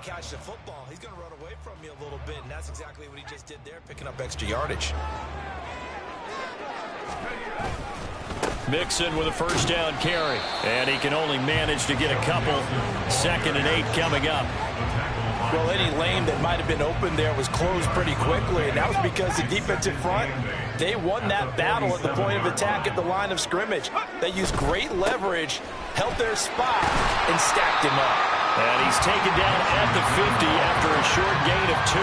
catch the football, he's going to run away from me a little bit, and that's exactly what he just did there, picking up extra yardage. Mixon with a first down carry, and he can only manage to get a couple. 2nd and 8 coming up. Well, any lane that might have been open there was closed pretty quickly, and that was because the defensive front, they won that battle at the point of attack at the line of scrimmage. They used great leverage, held their spot, and stacked him up. And he's taken down at the 50 after a short gain of 2.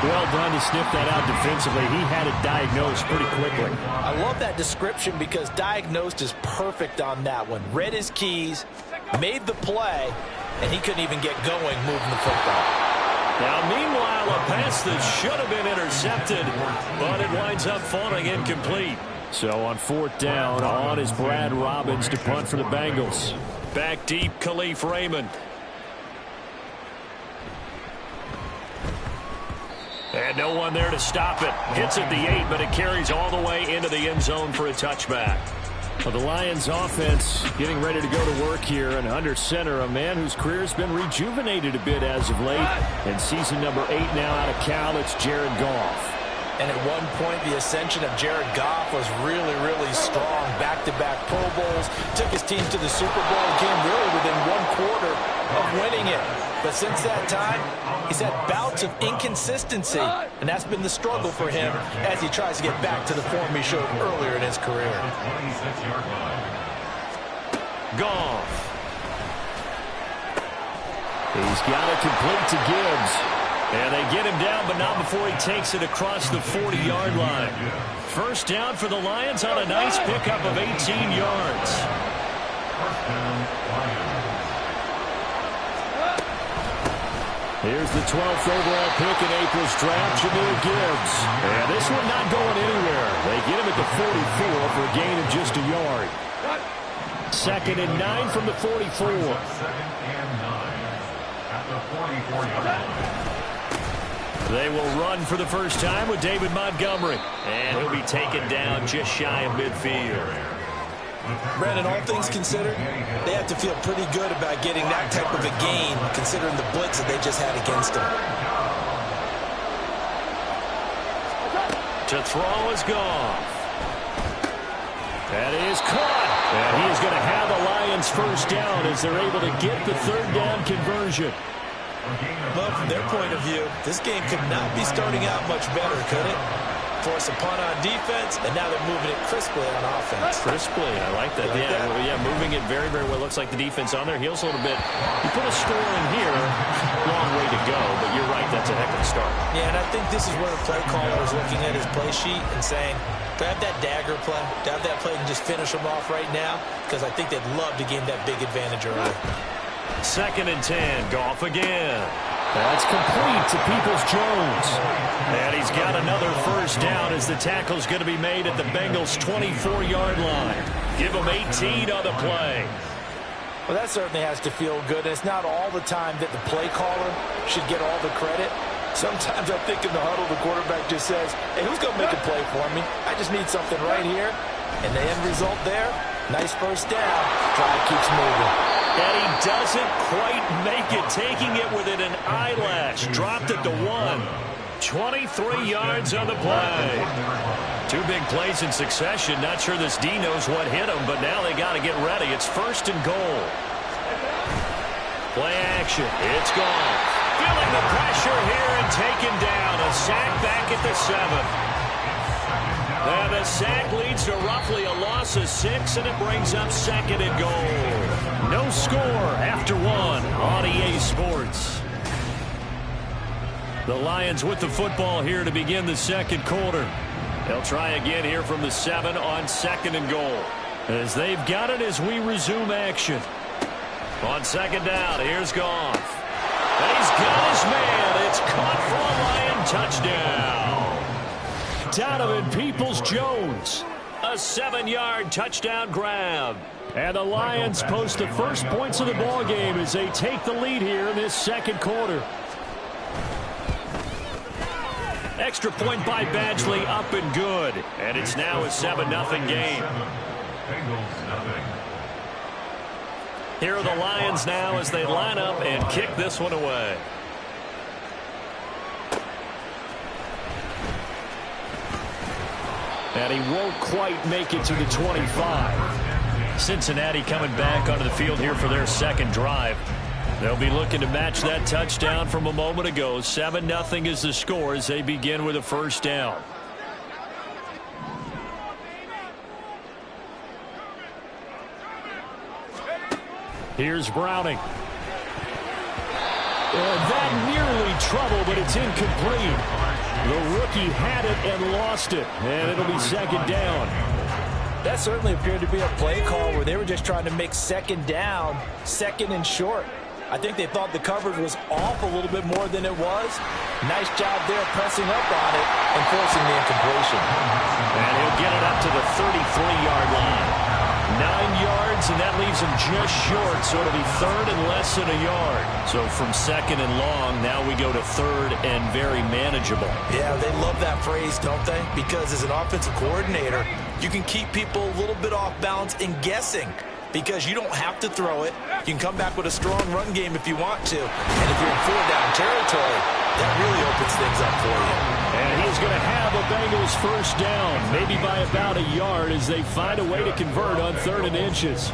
Well done to sniff that out defensively. He had it diagnosed pretty quickly. I love that description because diagnosed is perfect on that one. Read his keys, made the play, and he couldn't even get going moving the football. Now, meanwhile, a pass that should have been intercepted, but it winds up falling incomplete. So on 4th down, on is Brad Robbins to punt for the Bengals. Back deep, Khalif Raymond. And no one there to stop it. Hits at the 8, but it carries all the way into the end zone for a touchback. Well, the Lions offense getting ready to go to work here, and under center, a man whose career has been rejuvenated a bit as of late. And season number 8 now out of Cal, it's Jared Goff. And at one point, the ascension of Jared Goff was really, really strong. Back-to-back Pro Bowls, took his team to the Super Bowl, came really within 1 quarter of winning it. But since that time, he's had bouts of inconsistency, and that's been the struggle for him as he tries to get back to the form he showed earlier in his career. Goff. He's got it complete to Gibbs. And they get him down, but not before he takes it across the 40-yard line. First down for the Lions on a nice pickup of 18 yards. Here's the 12th overall pick in April's draft, Jahmyr Gibbs. And this one not going anywhere. They get him at the 44 for a gain of just a yard. 2nd and 9 from the 44. They will run for the first time with David Montgomery. And he'll be taken down just shy of midfield. Brandon, all things considered, they have to feel pretty good about getting that type of a gain, considering the blitz that they just had against them. To throw is Goff. That is caught. And he is going to have the Lions first down as they're able to get the 3rd down conversion. Well, from their point of view, this game could not be starting out much better, could it? Force a punt on defense, and now they're moving it crisply on offense. Crisply, I like that. Yeah, moving it very, very well. Looks like the defense on their heels a little bit. You put a score in here, long way to go, but you're right, that's a heck of a start. Yeah, and I think this is where the play caller is looking at his play sheet and saying, do I have that dagger play? Do I have that play and just finish them off right now? Because I think they'd love to gain that big advantage early. 2nd and 10, Goff again. That's complete to Peoples-Jones. And he's got another first down as the tackle's going to be made at the Bengals' 24-yard line. Give them 18 on the play. Well, that certainly has to feel good. It's not all the time that the play caller should get all the credit. Sometimes I think in the huddle, the quarterback just says, hey, who's going to make a play for me? I just need something right here. And the end result there, nice first down. Drive keeps moving. And he doesn't quite make it, taking it within an eyelash. Dropped it to 1. 23 yards on the play. 2 big plays in succession. Not sure this D knows what hit him, but now they got to get ready. It's 1st and goal. Play action. It's gone. Feeling the pressure here and taken down. A sack back at the 7. And the sack leads to roughly a loss of 6, and it brings up 2nd and goal. No score after 1 on EA Sports. The Lions with the football here to begin the 2nd quarter. They'll try again here from the 7 on 2nd and goal. As they've got it as we resume action. On 2nd down, here's Goff. And he's got his man. It's caught for a Lion touchdown. Donovan Peoples-Jones. A 7-yard touchdown grab. And the Lions post the first points of the ball game as they take the lead here in this 2nd quarter. Extra point by Badgley, up and good. And it's now a 7-0 game. Here are the Lions now as they line up and kick this one away. And he won't quite make it to the 25. Cincinnati coming back onto the field here for their second drive. They'll be looking to match that touchdown from a moment ago. 7-0 is the score as they begin with a first down. Here's Browning. And that nearly trouble, but it's incomplete. The rookie had it and lost it, and it'll be second down. That certainly appeared to be a play call where they were just trying to make second down, second and short. I think they thought the coverage was off a little bit more than it was. Nice job there pressing up on it and forcing the incompletion. And he'll get it up to the 33-yard line. 9 yards, and that leaves him just short, so it'll be third and less than a yard. So from second and long, now we go to third and very manageable. Yeah, they love that phrase, don't they? Because as an offensive coordinator, you can keep people a little bit off balance and guessing because you don't have to throw it. You can come back with a strong run game if you want to. And if you're in four-down territory, that really opens things up for you. And he's going to have a Bengals first down, maybe by about a yard as they find a way to convert on 3rd and inches.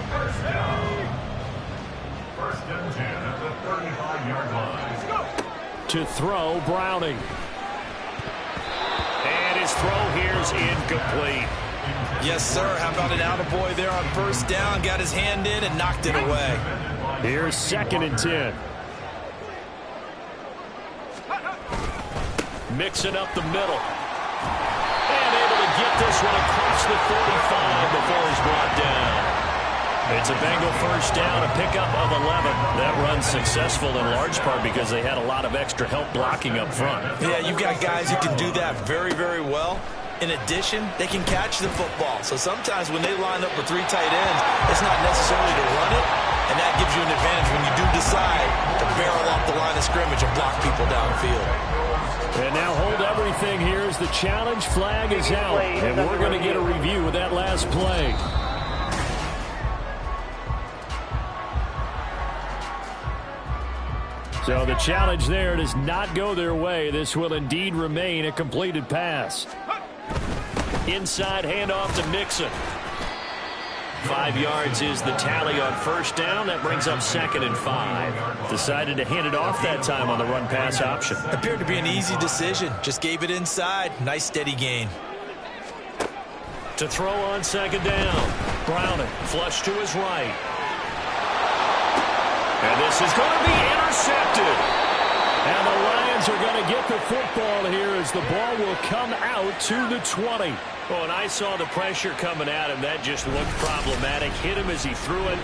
First and 10 at the 35-yard line. To throw, Browning. And his throw here's incomplete. Yes, sir. How about an attaboy there on first down? Got his hand in and knocked it away. Here's 2nd and 10. Mixing up the middle. And able to get this one across the 45 before he's brought down. It's a Bengal first down, a pickup of 11. That run's successful in large part because they had a lot of extra help blocking up front. Yeah, you've got guys who can do that very, very well. In addition, they can catch the football. So sometimes when they line up with 3 tight ends, it's not necessarily to run it, and that gives you an advantage when you do decide to barrel off the line of scrimmage and block people downfield. And now hold everything here as the challenge flag is out, and we're going to get a review of that last play. So the challenge there does not go their way. This will indeed remain a completed pass. Inside handoff to Mixon. 5 yards is the tally on first down. That brings up 2nd and 5. Decided to hand it off that time on the run-pass option. Appeared to be an easy decision. Just gave it inside. Nice steady gain. To throw on 2nd down. Browning flush to his right. And this is going to be intercepted. And the Lions are going to get the football here as the ball will come out to the 20. Oh, and I saw the pressure coming at him. That just looked problematic. Hit him as he threw it,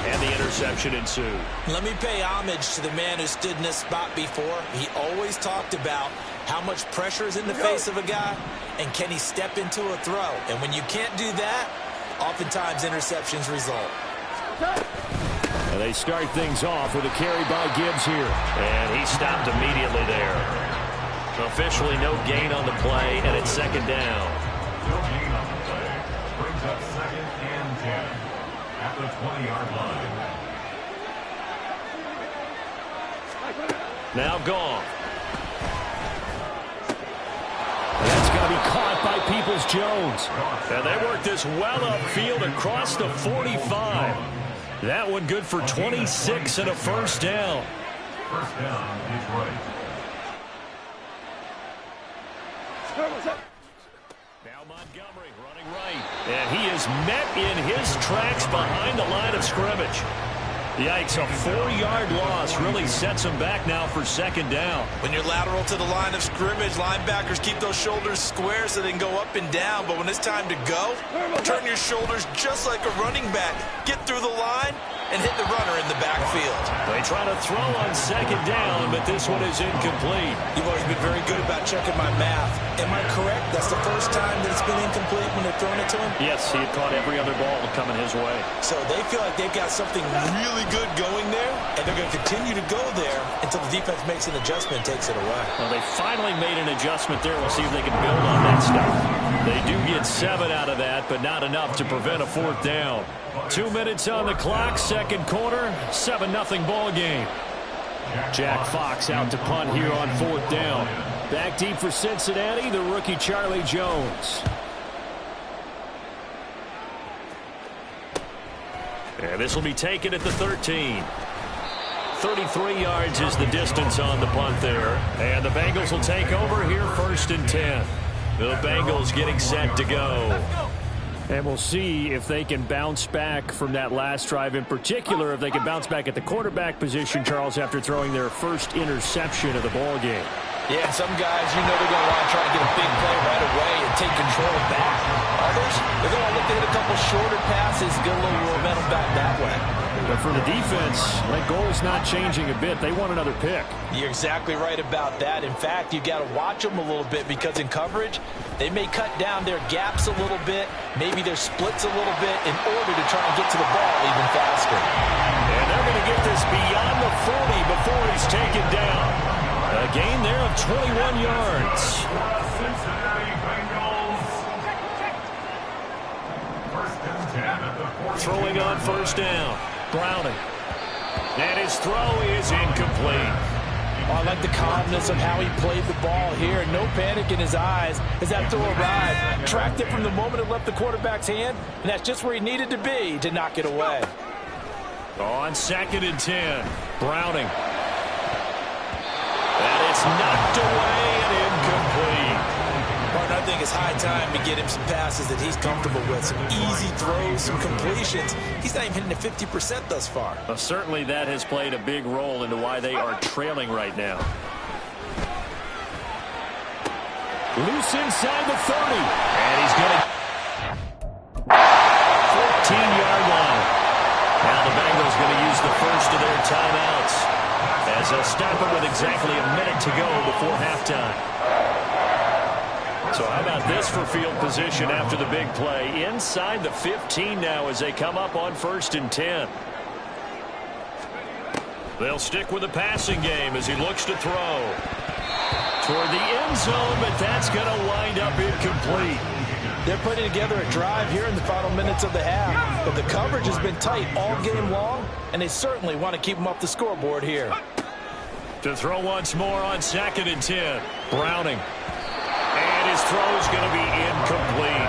and the interception ensued. Let me pay homage to the man who stood in this spot before. He always talked about how much pressure is in the face of a guy, and can he step into a throw. And when you can't do that, oftentimes interceptions result. And they start things off with a carry by Gibbs here. And he stopped immediately there. Officially no gain on the play, and it's 2nd down. No gain on the play. Brings up 2nd and 10 at the 20-yard line. Now gone. And that's going to be caught by Peoples-Jones. And they work this well upfield across the 45. That one good for 26 and a first down. First down, Detroit. Now Montgomery running right. And he is met in his tracks behind the line of scrimmage. Yikes, a 4-yard loss really sets him back now for 2nd down. When you're lateral to the line of scrimmage, linebackers keep those shoulders square so they can go up and down. But when it's time to go, turn your shoulders just like a running back. Get through the line and hit the runner in the backfield. They try to throw on 2nd down, but this one is incomplete. You've always been very good about checking my math. Am I correct? That's the first time that it's been incomplete when they're throwing it to him? Yes, he had caught every other ball coming his way. So they feel like they've got something really good going there, and they're going to continue to go there until the defense makes an adjustment and takes it away. Well, they finally made an adjustment there. We'll see if they can build on that stuff. They do get 7 out of that, but not enough to prevent a 4th down. 2 minutes on the clock, 2nd second quarter, 7-0 ball game. Jack Fox out to punt here on 4th down. Back deep for Cincinnati, the rookie Charlie Jones. And this will be taken at the 13. 33 yards is the distance on the punt there. And the Bengals will take over here 1st and 10. The Bengals getting set to go. And we'll see if they can bounce back from that last drive. In particular, if they can bounce back at the quarterback position, Charles, after throwing their first interception of the ball game. Yeah, some guys, you know they're going to want to try and get a big play right away and take control back. Others, they're going to look to hit a couple shorter passes, get a little momentum back that way. But for the defense, that goal's not changing a bit. They want another pick. You're exactly right about that. In fact, you've got to watch them a little bit because in coverage, they may cut down their gaps a little bit, maybe their splits a little bit in order to try and get to the ball even faster. And they're going to get this beyond the 40 before he's taken down. A gain there of 21 yards. Cincinnati Bengals. 1st and 10 at the 40. Throwing on 1st down. Browning. And his throw is incomplete. Oh, I like the calmness of how he played the ball here. No panic in his eyes as that throw arrived. Tracked it from the moment it left the quarterback's hand, and that's just where he needed to be to knock it away. On 2nd and 10. Browning. And it's knocked away and incomplete. Martin, I think it's high time to get him some passes that he's comfortable with. Some easy throws, some completions. He's not even hitting the 50% thus far. Well, certainly that has played a big role into why they are trailing right now. Loose inside the 30. And he's going to 14-yard line. Now the Bengals going to use the first of their timeouts, as they'll stop it with exactly a minute to go before halftime. So how about this for field position after the big play? Inside the 15 now as they come up on 1st and 10. They'll stick with the passing game as he looks to throw toward the end zone, but that's going to wind up incomplete. They're putting together a drive here in the final minutes of the half, but the coverage has been tight all game long, and they certainly want to keep them off the scoreboard here. To throw once more on 2nd and 10. Browning. And his throw is going to be incomplete.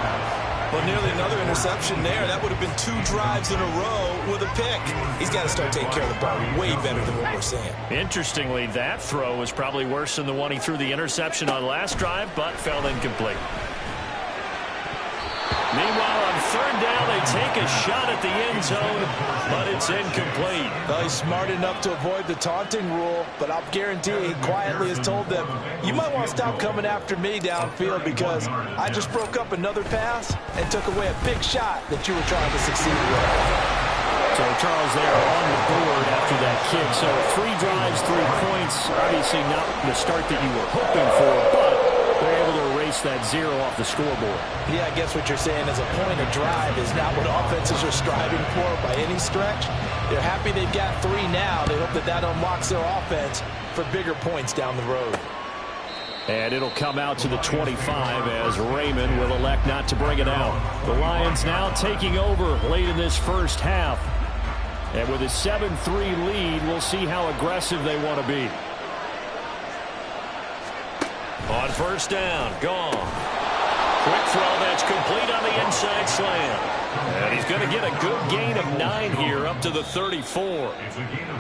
Well, nearly another interception there. That would have been 2 drives in a row with a pick. He's got to start taking care of the ball way better than what we're seeing. Interestingly, that throw was probably worse than the one he threw the interception on last drive, but fell incomplete. Meanwhile, on 3rd down, they take a shot at the end zone, but it's incomplete. Well, he's smart enough to avoid the taunting rule, but I'll guarantee he quietly has told them, you might want to stop coming after me downfield because I just broke up another pass and took away a big shot that you were trying to succeed with. So Charles there on the board after that kick. So 3 drives, 3 points. Obviously not the start that you were hoping for, but they're able to erase that 0 off the scoreboard. Yeah, I guess what you're saying is a point of drive is not what offenses are striving for by any stretch. They're happy they've got 3 now. They hope that that unlocks their offense for bigger points down the road. And it'll come out to the 25 as Raymond will elect not to bring it out. The Lions now taking over late in this first half. And with a 7-3 lead, we'll see how aggressive they want to be. On 1st down, gone. Quick throw that's complete on the inside slant. And he's going to get a good gain of 9 here up to the 34.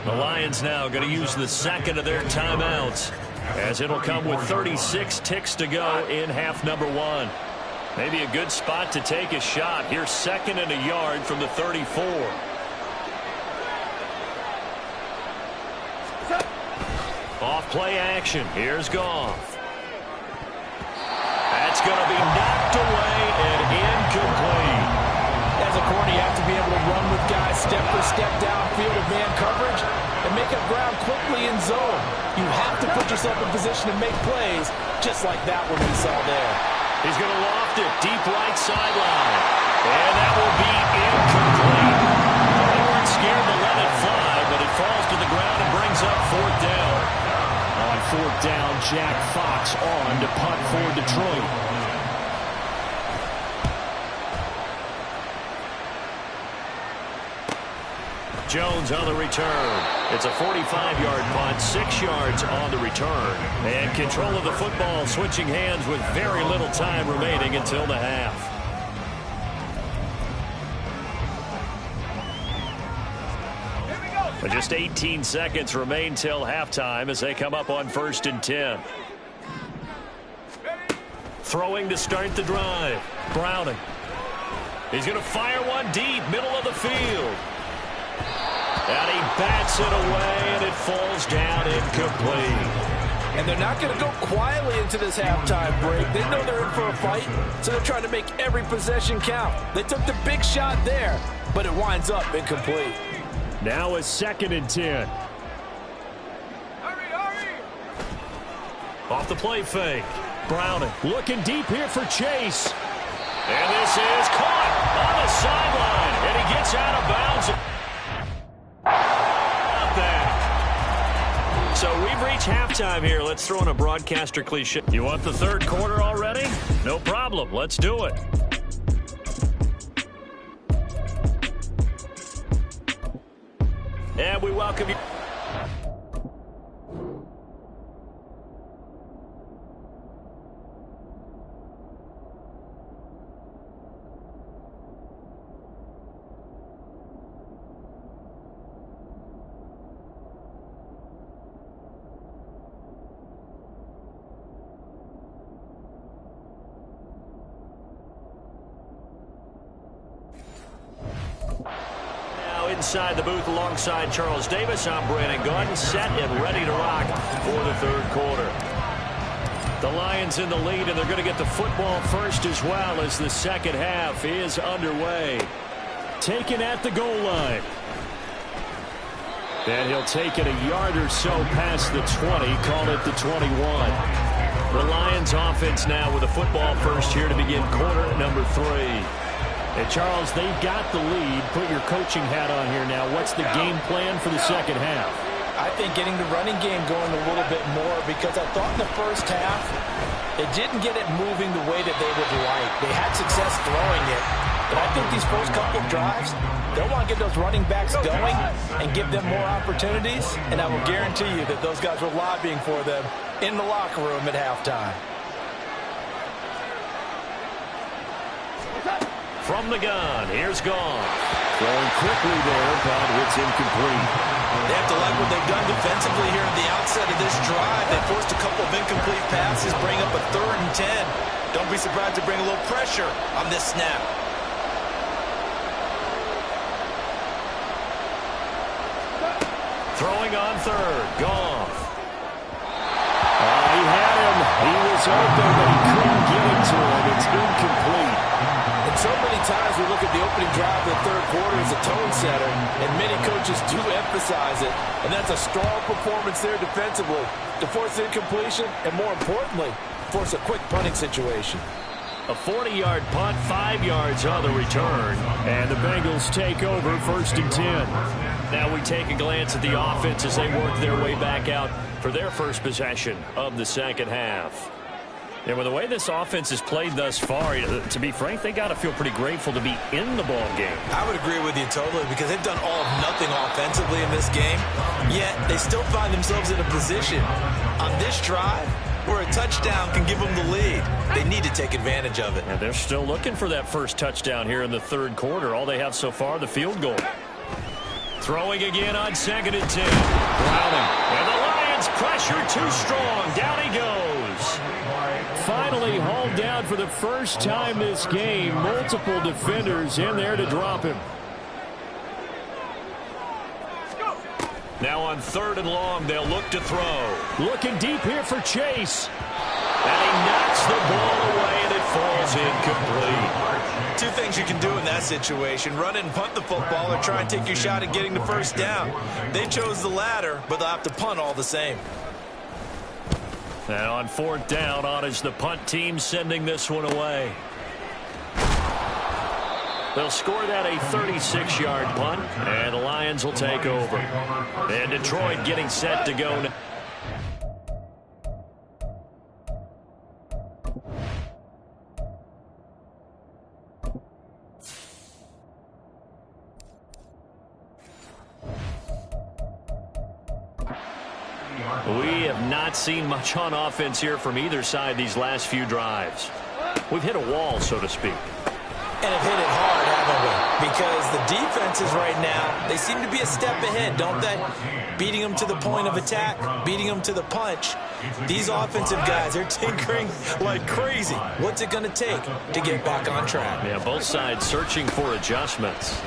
The Lions now going to use the 2nd of their timeouts, as it'll come with 36 ticks to go in half number 1. Maybe a good spot to take a shot. Here's 2nd and a yard from the 34. Off play action. Here's Goff. That's going to be knocked away and incomplete. As a corner, you have to be able to run with guys step for step downfield of man coverage and make up ground quickly in zone. You have to put yourself in position to make plays, just like that one we saw there. He's going to loft it deep right sideline. And that will be incomplete. They weren't scared to let it fly, but it falls to the ground and brings up 4th down. On 4th down, Jack Fox on to punt for Detroit. Jones on the return. It's a 45-yard punt, 6 yards on the return. And control of the football switching hands with very little time remaining until the half. But just 18 seconds remain till halftime as they come up on 1st and 10. Throwing to start the drive. Browning. He's going to fire one deep, middle of the field. And he bats it away, and it falls down incomplete. And they're not going to go quietly into this halftime break. They know they're in for a fight, so they're trying to make every possession count. They took the big shot there, but it winds up incomplete. Now a 2nd and 10. Off the play fake. Browning looking deep here for Chase. And this is caught on the sideline. And he gets out of bounds. So we've reached halftime here. Let's throw in a broadcaster cliche. You want the 3rd quarter already? No problem. Let's do it. And we welcome you. Inside the booth alongside Charles Davis, I'm Brandon Gaudin, set and ready to rock for the 3rd quarter. The Lions in the lead, and they're going to get the football first as well as the 2nd half is underway. Taken at the goal line. And he'll take it a yard or so past the 20, call it the 21. The Lions offense now with a football first here to begin quarter number 3. And Charles, they've got the lead. Put your coaching hat on here now. What's the game plan for the 2nd half? I think getting the running game going a little bit more, because I thought in the first half it didn't get it moving the way that they would like. They had success throwing it. But I think these first couple of drives, they'll want to get those running backs going and give them more opportunities. And I will guarantee you that those guys were lobbying for them in the locker room at halftime. From the gun, here's Goff. Throwing quickly there, but it's incomplete. They have to like what they've done defensively here at the outset of this drive. They forced a couple of incomplete passes, bring up a 3rd and 10. Don't be surprised to bring a little pressure on this snap. Throwing on 3rd, Goff. He had him. He was open, but he couldn't get it to him. It's incomplete. And so many times we look at the opening drive of the 3rd quarter as a tone setter, and many coaches do emphasize it. And that's a strong performance there defensively to force incompletion and, more importantly, force a quick punting situation. A 40-yard punt, 5 yards on the return. And the Bengals take over 1st and 10. Now we take a glance at the offense as they work their way back out for their first possession of the 2nd half. And with the way this offense has played thus far, to be frank, they got to feel pretty grateful to be in the ball game. I would agree with you totally, because they've done all of nothing offensively in this game, yet they still find themselves in a position on this drive where a touchdown can give them the lead. They need to take advantage of it. And they're still looking for that first touchdown here in the 3rd quarter. All they have so far, the field goal. Throwing again on 2nd and 10. Browning. And the Lions pressure too strong. Down he goes. Finally hauled down for the first time this game. Multiple defenders in there to drop him. Now on 3rd and long, they'll look to throw. Looking deep here for Chase. And he knocks the ball away, and it falls incomplete. Two things you can do in that situation: run and punt the football, or try and take your shot at getting the first down. They chose the latter, but they'll have to punt all the same. Now on 4th down, on is the punt team sending this one away. They'll score that a 36-yard punt, and the Lions will take over. And Detroit getting set to go now. we have not seen much on offense here from either side these last few drives. We've hit a wall, so to speak. And have hit it hard, haven't we? Because the defenses right now, they seem to be a step ahead, don't they? Beating them to the point of attack, beating them to the punch. These offensive guys are tinkering like crazy. What's it going to take to get back on track? Yeah, both sides searching for adjustments.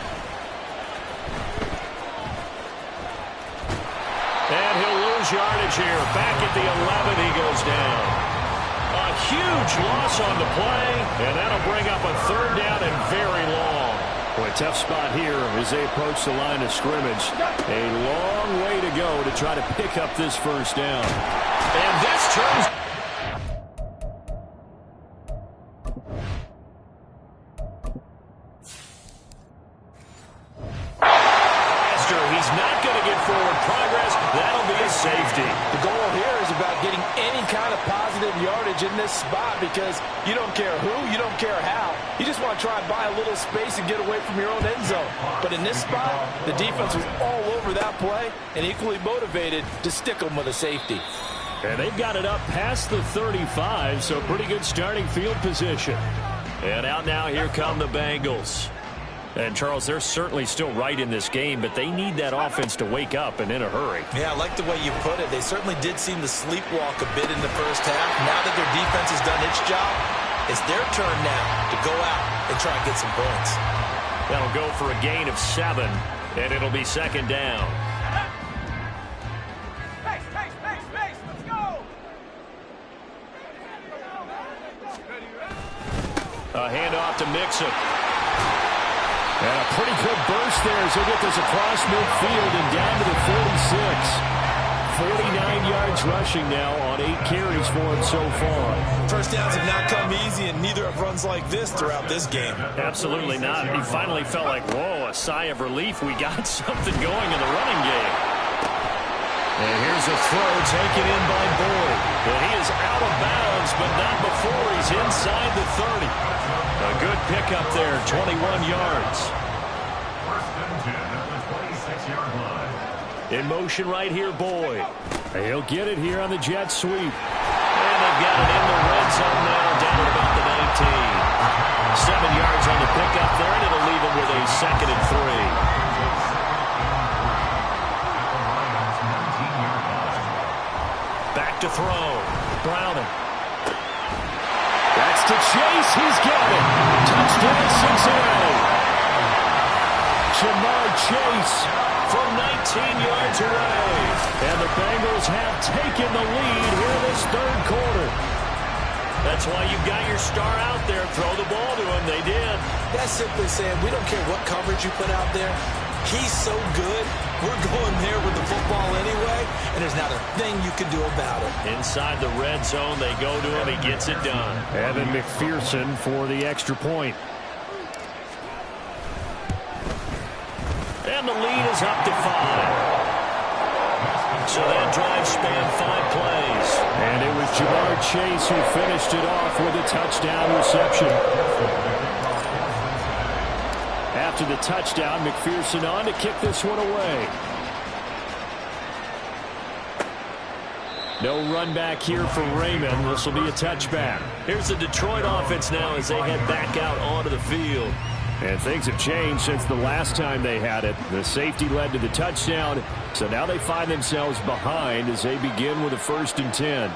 And he'll lose yardage here. Back at the 11, he goes down. A huge loss on the play, and that'll bring up a third down and very long. Well, a tough spot here as they approach the line of scrimmage. A long way to go to try to pick up this first down. And this turns... He's not going to get forward progress. That'll be a safety. The goal here is about getting any kind of positive yardage in this spot because you don't care who, you don't care how. You just want to try and buy a little space and get away from your own end zone. But in this spot, the defense was all over that play and equally motivated to stick them with a safety. And they've got it up past the 35, so pretty good starting field position. And out now, here come the Bengals. And, Charles, they're certainly still right in this game, but they need that offense to wake up and in a hurry. Yeah, I like the way you put it. They certainly did seem to sleepwalk a bit in the first half. Now that their defense has done its job, it's their turn now to go out and try and get some points. That'll go for a gain of 7, and it'll be second down. Let's go! A handoff to Mixon. And a pretty good burst there as they get this across midfield and down to the 46. 49 yards rushing now on 8 carries for him so far. First downs have not come easy, and neither have runs like this throughout this game. Absolutely not. He finally felt like, whoa, a sigh of relief. We got something going in the running game. And here's a throw taken in by Boyd. And he is out of bounds, but not before he's inside the 30. A good pickup there, 21 yards. First and 10 at the 26-yard line. In motion right here, Boyd. He'll get it here on the jet sweep. And they've got it in the red zone now, down at about the 19. 7 yards on the pickup there, and it'll leave him with a 2nd and 3. Back to throw. Browning. That's to Chase. He's got it. Touchdown, Cincinnati. Jamar Chase from 19 yards away. And the Bengals have taken the lead here in this third quarter. That's why you've got your star out there. Throw the ball to him. They did. That's simply saying we don't care what coverage you put out there. He's so good. We're going there with the football anyway, and there's not a thing you can do about it. Inside the red zone, they go to him. He gets it done. Evan McPherson for the extra point. And the lead is up to 5. So that drive spanned 5 plays. And it was Jamar Chase who finished it off with a touchdown reception. After the touchdown, McPherson on to kick this one away. No run back here for Raymond. This will be a touchback. Here's the Detroit offense now as they head back out onto the field. And things have changed since the last time they had it. The safety led to the touchdown, so now they find themselves behind as they begin with a 1st and 10.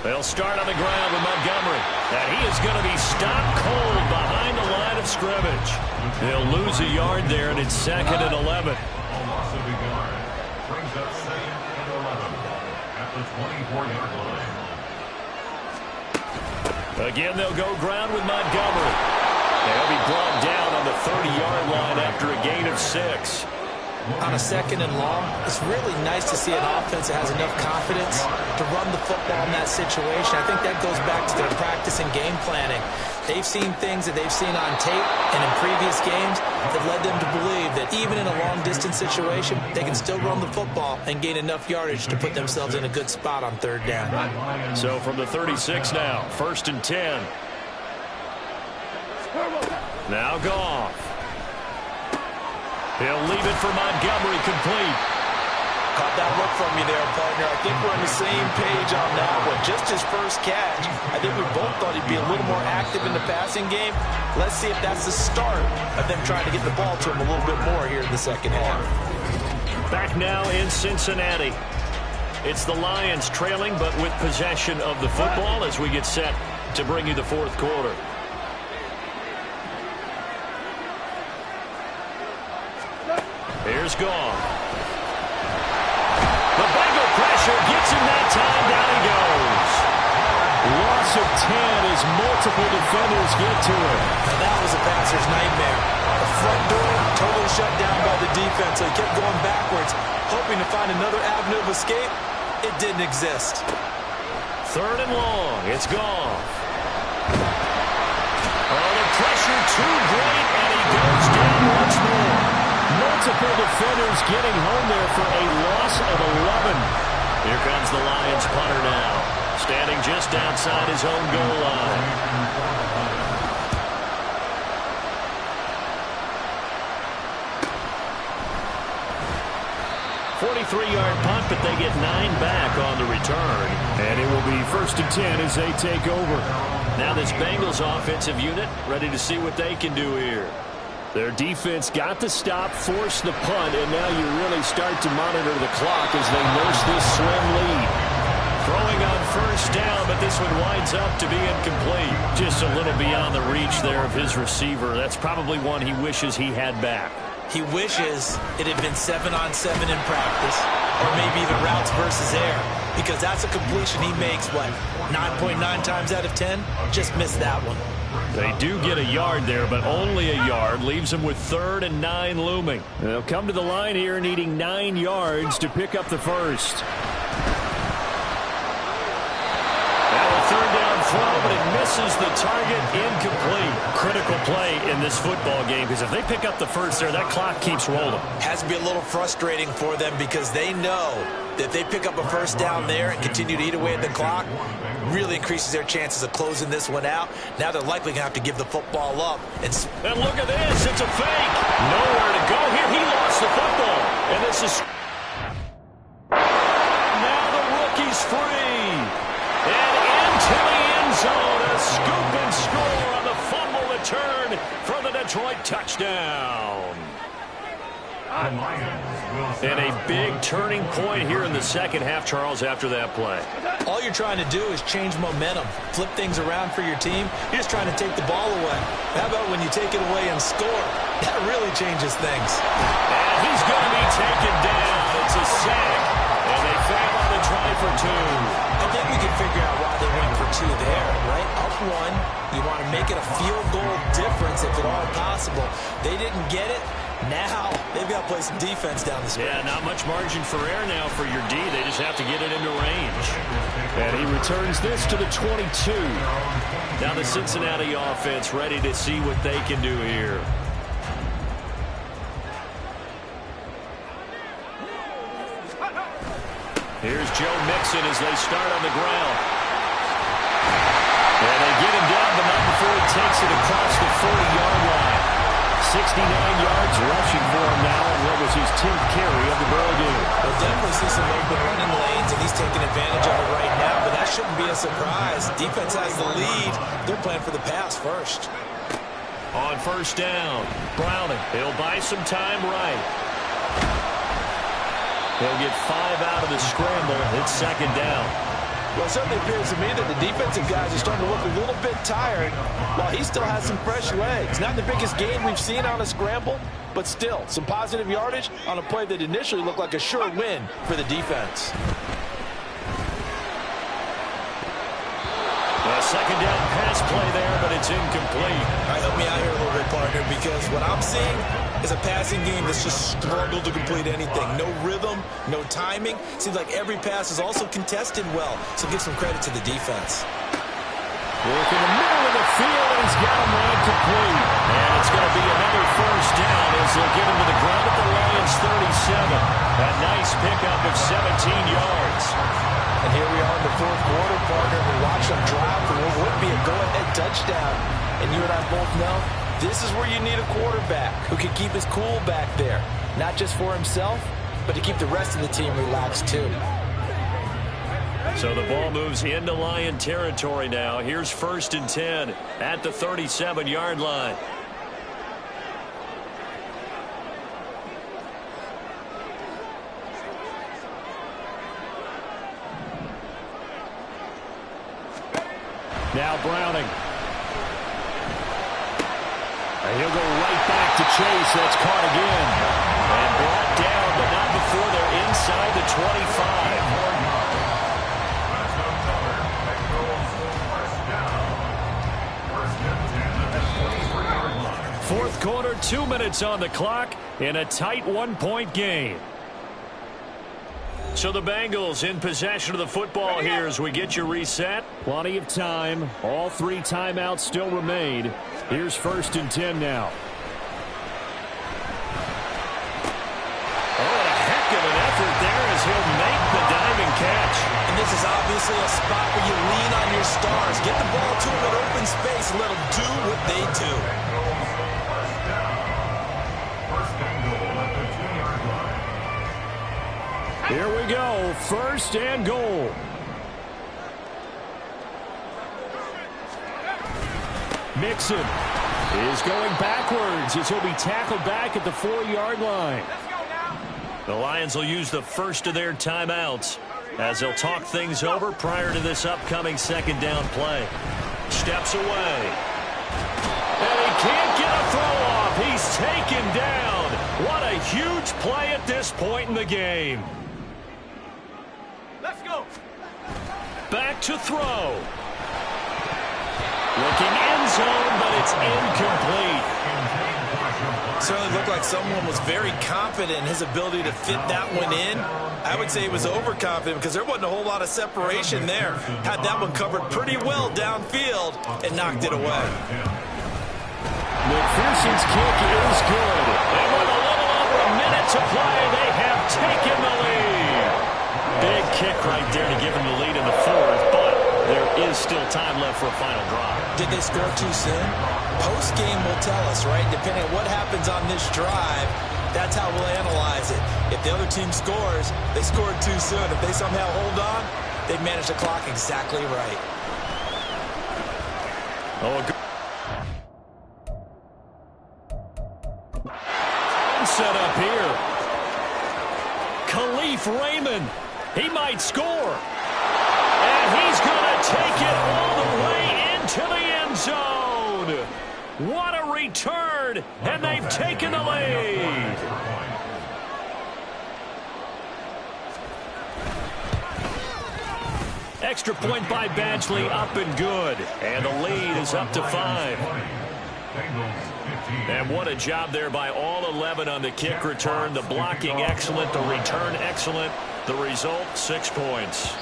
They'll start on the ground with Montgomery. And he is going to be stopped cold behind the line of scrimmage. They'll lose a yard there, and it's 2nd and 11. A loss of a yard. Brings up 2nd and 11 at the 24-yard line. Again, they'll go ground with Montgomery. They'll be brought down on the 30-yard line after a gain of 6. On a 2nd and long, it's really nice to see an offense that has enough confidence to run the football in that situation. I think that goes back to their practice and game planning. They've seen things that they've seen on tape and in previous games that led them to believe that even in a long-distance situation, they can still run the football and gain enough yardage to put themselves in a good spot on 3rd down. So from the 36 now, 1st and 10. Now Goff. He'll leave it for Montgomery, complete. that look from you there, partner. I think we're on the same page on that one. Just his first catch. I think we both thought he'd be a little more active in the passing game. Let's see if that's the start of them trying to get the ball to him a little bit more here in the second half. Back now in Cincinnati. It's the Lions trailing, but with possession of the football as we get set to bring you the fourth quarter. Here's Goff. The Bengal pressure gets him that time. Down he goes. Loss of 10 as multiple defenders get to him. Now that was a passer's nightmare. The front door totally shut down by the defense, so he kept going backwards, hoping to find another avenue of escape. It didn't exist. Third and long. It's Goff. Oh, the pressure too great, and he goes down once more. Multiple defenders getting home there for a loss of 11. Here comes the Lions punter now, standing just outside his own goal line. 43-yard punt, but they get 9 back on the return. And it will be 1st and 10 as they take over. Now this Bengals offensive unit ready to see what they can do here. Their defense got the stop, forced the punt, and now you really start to monitor the clock as they nurse this slim lead. Throwing on first down, but this one winds up to be incomplete. Just a little beyond the reach there of his receiver. That's probably one he wishes he had back. He wishes it had been 7-on-7 in practice, or maybe even routes versus air, because that's a completion he makes, what, 9.9 times out of 10? Just missed that one. They do get a yard there, but only a yard. Leaves them with 3rd and 9 looming. They'll come to the line here needing 9 yards to pick up the first. Third down throw, but it misses the target, incomplete. Critical play in this football game, because if they pick up the first there, that clock keeps rolling. Has to be a little frustrating for them because they know that if they pick up a first down there and continue to eat away at the clock, really increases their chances of closing this one out. Now they're likely going to have to give the football up. And look at this, it's a fake. Nowhere to go here. He lost the football. And this is... Now the rookie's free. And into the end zone, a scoop and score on the fumble return for the Detroit touchdown. And a big turning point here in the second half, Charles, after that play. All you're trying to do is change momentum, flip things around for your team. You're just trying to take the ball away. How about when you take it away and score? That really changes things. And he's going to be taken down. It's a sack, and they fail on the try for 2. I think we can figure out why they went for 2 there, right? Up 1, you want to make it a field goal difference if at all possible. They didn't get it. Now they've got to play some defense down the stretch. Yeah, not much margin for error now for your D. They just have to get it into range. And he returns this to the 22. Now the Cincinnati offense ready to see what they can do here. Here's Joe Mixon as they start on the ground. And they get him down, but not before he takes it across the 40-yard line. 69 yards rushing for him now, and what was his 10th carry of the ball game. We'll definitely see some open running lanes, and he's taking advantage of it right now, but that shouldn't be a surprise. Defense has the lead. They're playing for the pass first. On first down, Browning. He'll buy some time right. He'll get 5 out of the scramble. It's second down. Well, it certainly appears to me that the defensive guys are starting to look a little bit tired while he still has some fresh legs. Not the biggest gain we've seen on a scramble, but still some positive yardage on a play that initially looked like a sure win for the defense. A second down pass play there, but it's incomplete. All right, help me out here a little bit, partner, because what I'm seeing is a passing game that's just struggled to complete anything. No rhythm, no timing. Seems like every pass is also contested well, so give some credit to the defense. Work in the middle of the field, and he's got him right complete. And it's going to be another first down as they'll get him to the ground at the Lions 37. A nice pickup of 17 yards. And here we are in the fourth quarter, partner. We watch them drive for what would be a go-ahead touchdown. And you and I both know this is where you need a quarterback who can keep his cool back there. Not just for himself, but to keep the rest of the team relaxed too. So the ball moves into Lion territory now. Here's 1st and 10 at the 37-yard line. Now Browning. And he'll go right back to Chase. That's caught again. And brought down, but not before they're inside the 25. Fourth quarter, 2 minutes on the clock in a tight 1-point game. So the Bengals in possession of the football here as we get you reset. Plenty of time. All 3 timeouts still remain. Here's 1st and 10 now. Oh, and a heck of an effort there as he'll make the diving catch. And this is obviously a spot where you lean on your stars. Get the ball to them in open space and let them do what they do. Here we go, 1st and goal. Mixon is going backwards as he'll be tackled back at the 4-yard line. The Lions will use the first of their timeouts as they'll talk things over prior to this upcoming 2nd down play. Steps away. And he can't get a throw off. He's taken down. What a huge play at this point in the game. Let's go. Back to throw. Looking end zone, but it's incomplete. Certainly looked like someone was very confident in his ability to fit that one in. I would say he was overconfident because there wasn't a whole lot of separation there. Had that one covered pretty well downfield and knocked it away. McPherson's kick is good. And with a little over a minute to play, they have taken the lead. Big kick right there to give him the lead in the 4th, but there is still time left for a final drive. Did they score too soon? Post-game will tell us, right? Depending on what happens on this drive, that's how we'll analyze it. If the other team scores, they scored too soon. If they somehow hold on, they've managed the clock exactly right. Oh, good. Set up here. Khalif Raymond. He might score. And he's going to take it all the way into the end zone. What a return. And they've taken the lead. Extra point by Badgley, up and good. And the lead is up to 5. And what a job there by all 11 on the kick return. The blocking excellent, the return excellent. The result, 6 points.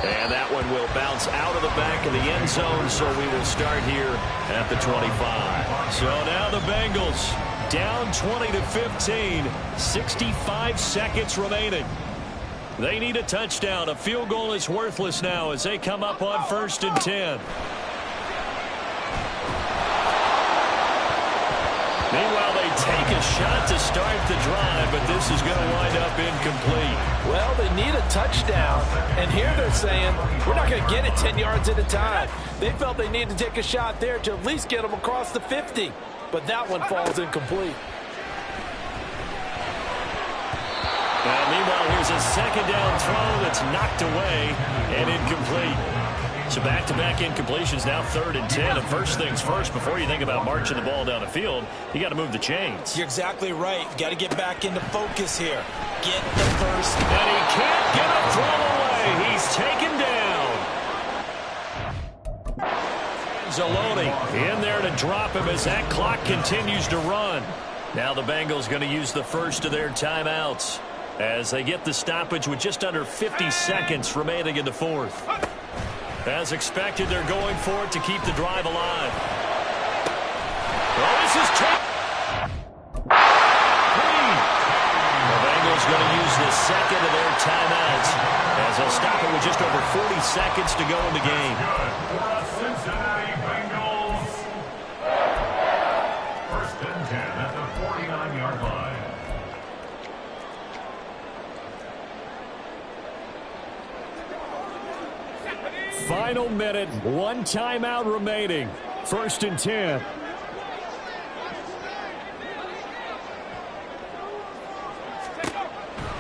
And that one will bounce out of the back of the end zone, so we will start here at the 25. So now the Bengals down 20-15, 65 seconds remaining. They need a touchdown. A field goal is worthless now as they come up on 1st and 10. Meanwhile, they take a shot to start the drive, but this is going to wind up incomplete. Well, they need a touchdown, and here they're saying, we're not going to get it 10 yards at a time. They felt they needed to take a shot there to at least get them across the 50, but that one falls incomplete. Now, meanwhile, here's a 2nd down throw that's knocked away and incomplete. So back-to-back incompletions, now 3rd and 10. And first things first, before you think about marching the ball down the field, you got to move the chains. You're exactly right. You got to get back into focus here. Get the first. And he can't get a throw away. He's taken down. Zaloni in there to drop him as that clock continues to run. Now the Bengals going to use the first of their timeouts as they get the stoppage with just under 50 seconds remaining in the 4th. As expected, they're going for it to keep the drive alive. Well, this is clean. The Bengals going to use the second of their timeouts as they'll stop it with just over 40 seconds to go in the game. Cincinnati Bengals. 1st and 10 at the 49-yard line. Final minute, one timeout remaining. 1st and 10.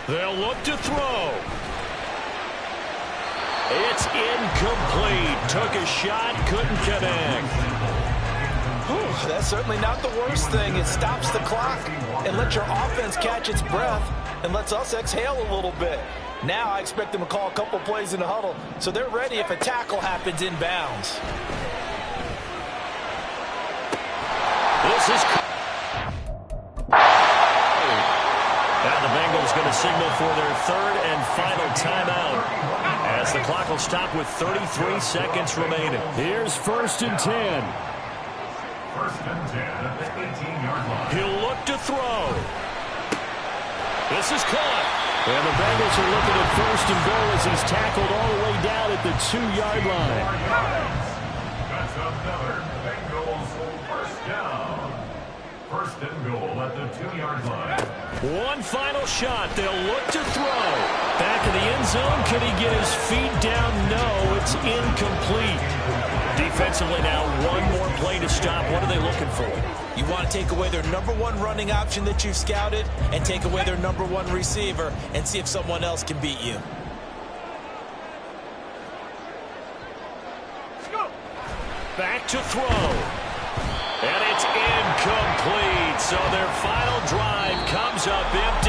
They'll look to throw. It's incomplete. Took a shot, couldn't connect. Whew, that's certainly not the worst thing. It stops the clock and lets your offense catch its breath and lets us exhale a little bit. Now I expect them to call a couple plays in the huddle so they're ready if a tackle happens inbounds. This is... Now the Bengals going to signal for their 3rd and final timeout as the clock will stop with 33 seconds remaining. Here's 1st and 10. 1st and 10 at the 18-yard line. He'll look to throw. This is caught. And the Bengals are looking at 1st and goal as he's tackled all the way down at the 2-yard line. That's another Bengals 1st down. 1st and goal at the 2-yard line. One final shot. They'll look to throw. Back in the end zone. Can he get his feet down? No, it's incomplete. Defensively now, one more play to stop. What are they looking for? You want to take away their #1 running option that you've scouted and take away their #1 receiver and see if someone else can beat you. Back to throw. And it's incomplete. So their final drive comes up empty.